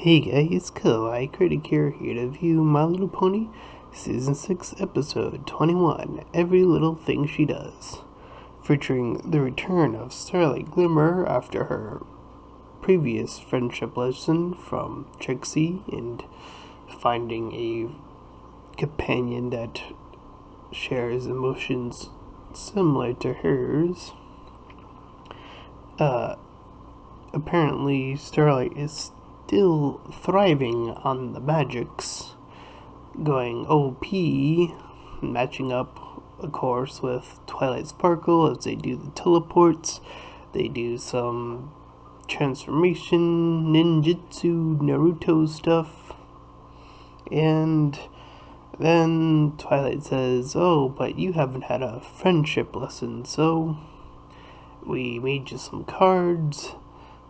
Hey guys, Kawaii Critic here to review My Little Pony Season 6 Episode 21, Every Little Thing She Does, featuring the return of Starlight Glimmer after her previous friendship lesson from Trixie and finding a companion that shares emotions similar to hers. Apparently Starlight is still thriving on the magics, going OP, matching up, of course, with Twilight Sparkle as they do the teleports. They do some transformation, ninjutsu, Naruto stuff, and then Twilight says, "Oh, but you haven't had a friendship lesson, so we made you some cards.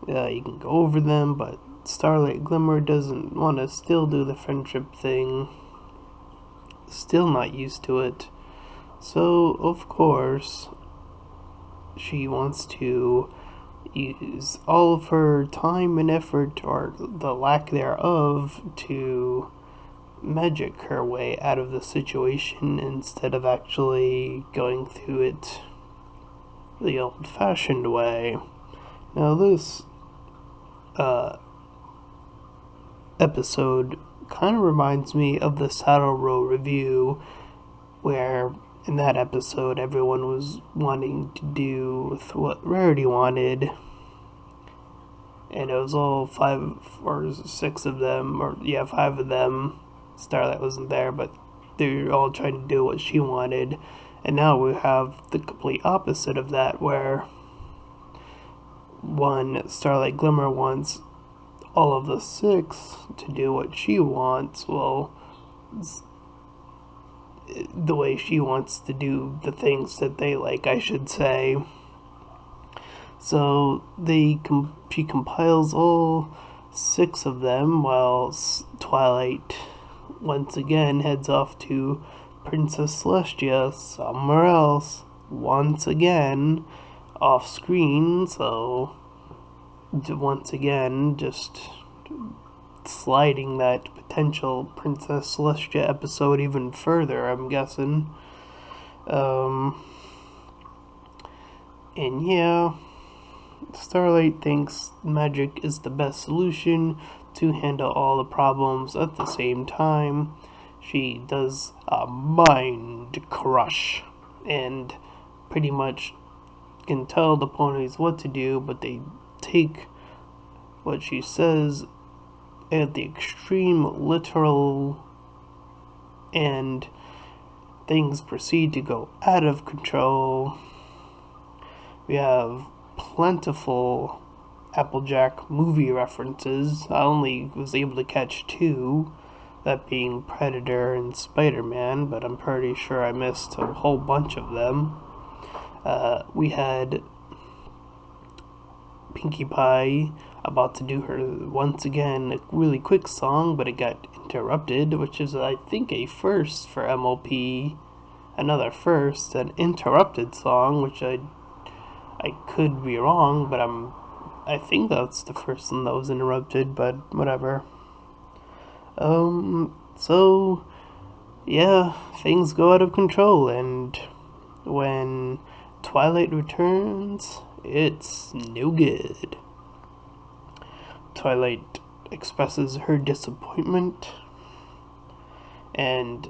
You can go over them, but Starlight Glimmer doesn't want to still do the friendship thing. Still not used to it. So, of course, she wants to use all of her time and effort, or the lack thereof, to magic her way out of the situation instead of actually going through it the old-fashioned way." Now, this episode kind of reminds me of the Saddle Row review, where in that episode everyone was wanting to do with what Rarity wanted, and it was all 5 or 6 of them, or yeah, 5 of them. Starlight wasn't there, but they were all trying to do what she wanted. And now we have the complete opposite of that, where Starlight Glimmer wants all of the 6 to do what she wants. Well, the way she wants to do the things that they like, I should say. So she compiles all 6 of them, while Twilight once again heads off to Princess Celestia somewhere else, once again off screen. So once again, just sliding that potential Princess Celestia episode even further, I'm guessing. And yeah, Starlight thinks magic is the best solution to handle all the problems at the same time. She does a mind crush and pretty much can tell the ponies what to do, but they take what she says at the extreme literal, and things proceed to go out of control. We have plentiful Applejack movie references. I only was able to catch 2, that being Predator and Spider-Man, but I'm pretty sure I missed a whole bunch of them. We had Pinkie Pie about to do her, once again, a really quick song, but it got interrupted, which is, I think, a first for MLP. Another first, an interrupted song, which I could be wrong, but I think that's the first one that was interrupted, but whatever. So yeah, things go out of control, and when Twilight returns, it's no good. Twilight expresses her disappointment, and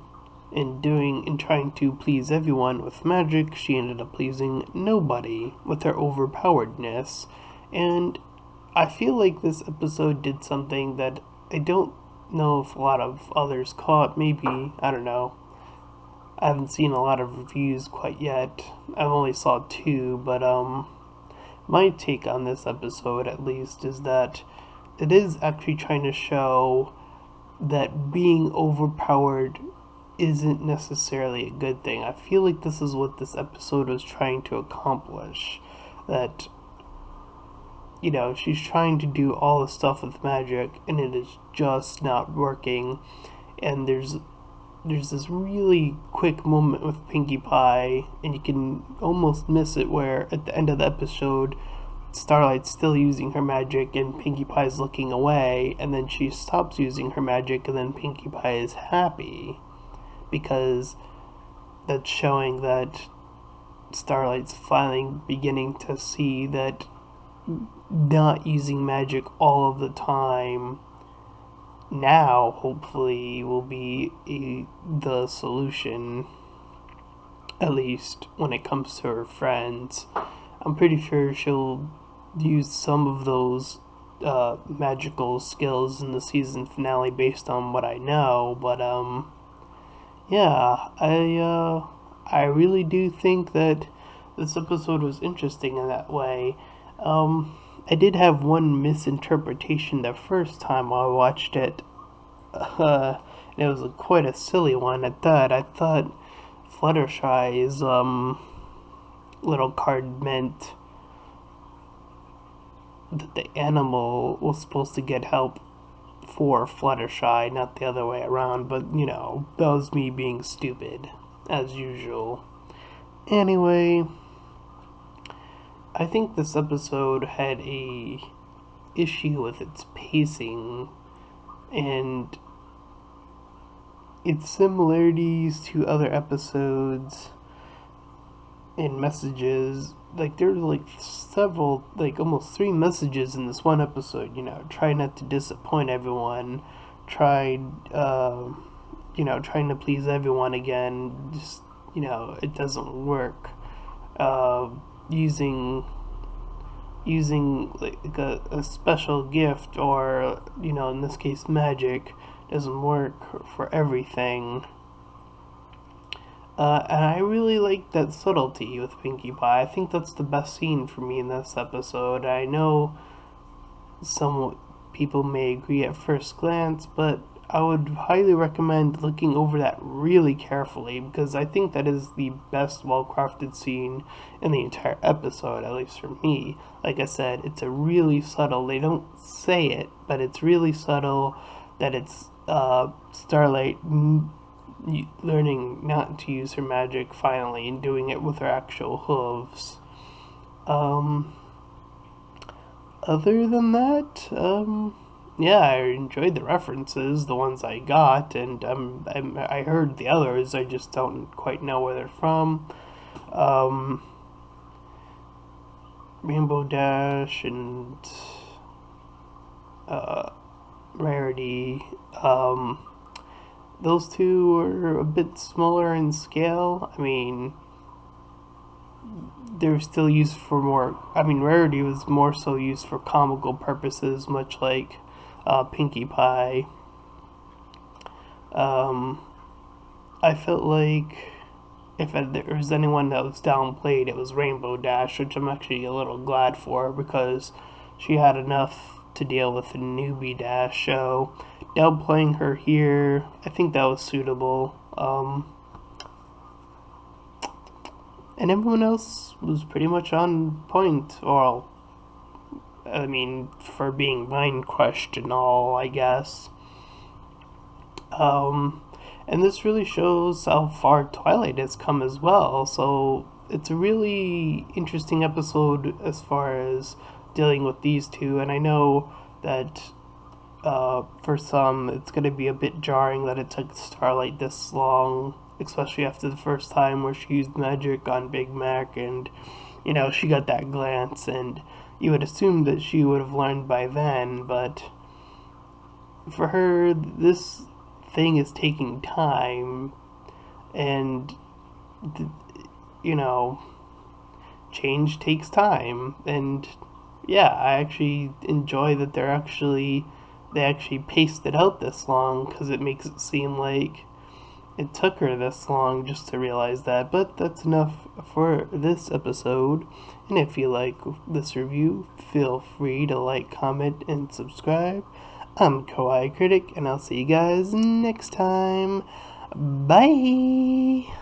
in trying to please everyone with magic, she ended up pleasing nobody with her overpoweredness. And I feel like this episode did something that I don't know if a lot of others caught. Maybe, I don't know. I haven't seen a lot of reviews quite yet. I've only saw 2, but my take on this episode, at least, is that it is actually trying to show that being overpowered isn't necessarily a good thing. I feel like this is what this episode was trying to accomplish. That, she's trying to do all the stuff with magic, and it is just not working. And there's this really quick moment with Pinkie Pie, and you can almost miss it, where at the end of the episode, Starlight's still using her magic and Pinkie Pie's looking away, and then she stops using her magic, and then Pinkie Pie is happy because that's showing that Starlight's finally beginning to see that not using magic all of the time now hopefully will be the solution, at least when it comes to her friends. I'm pretty sure she'll use some of those magical skills in the season finale based on what I know, but yeah, I really do think that this episode was interesting in that way. I did have one misinterpretation the first time I watched it. And it was quite a silly one at that. I thought Fluttershy's little card meant that the animal was supposed to get help for Fluttershy, not the other way around, but you know, that was me being stupid, as usual. Anyway, I think this episode had a issue with its pacing and its similarities to other episodes and messages. Like there's like several, like almost 3 messages in this one episode. You know, try not to disappoint everyone. Try, trying to please everyone again. Just it doesn't work. Uh, using like a special gift, or in this case magic, doesn't work for everything. And I really like that subtlety with Pinkie Pie. I think that's the best scene for me in this episode. I know some people may agree at first glance, but I would highly recommend looking over that really carefully, because I think that is the best well-crafted scene in the entire episode, at least for me. Like I said, it's a really subtle, they don't say it, but it's really subtle that it's Starlight learning not to use her magic finally and doing it with her actual hooves. Other than that, yeah, I enjoyed the references, the ones I got, and I heard the others. I just don't quite know where they're from. Rainbow Dash and Rarity. Those two are a bit smaller in scale. I mean, they're still used for more. I mean, Rarity was more so used for comical purposes, much like Pinkie Pie. I felt like if there was anyone that was downplayed, it was Rainbow Dash, which I'm actually a little glad for, because she had enough to deal with the newbie Dash show. Downplaying her here, I think that was suitable. And everyone else was pretty much on point. Well, I mean, for being Mind Quest and all, I guess. And this really shows how far Twilight has come as well. So it's a really interesting episode as far as dealing with these two. And I know that for some, it's going to be a bit jarring that it took Starlight this long, especially after the first time where she used magic on Big Mac, and she got that glance, and you would assume that she would have learned by then, but for her, this thing is taking time, and change takes time. And yeah, I actually enjoy that they actually paced it out this long, because it makes it seem like it took her this long just to realize that. But that's enough for this episode. And if you like this review, feel free to like, comment, and subscribe. I'm Kawaii Critic, and I'll see you guys next time. Bye!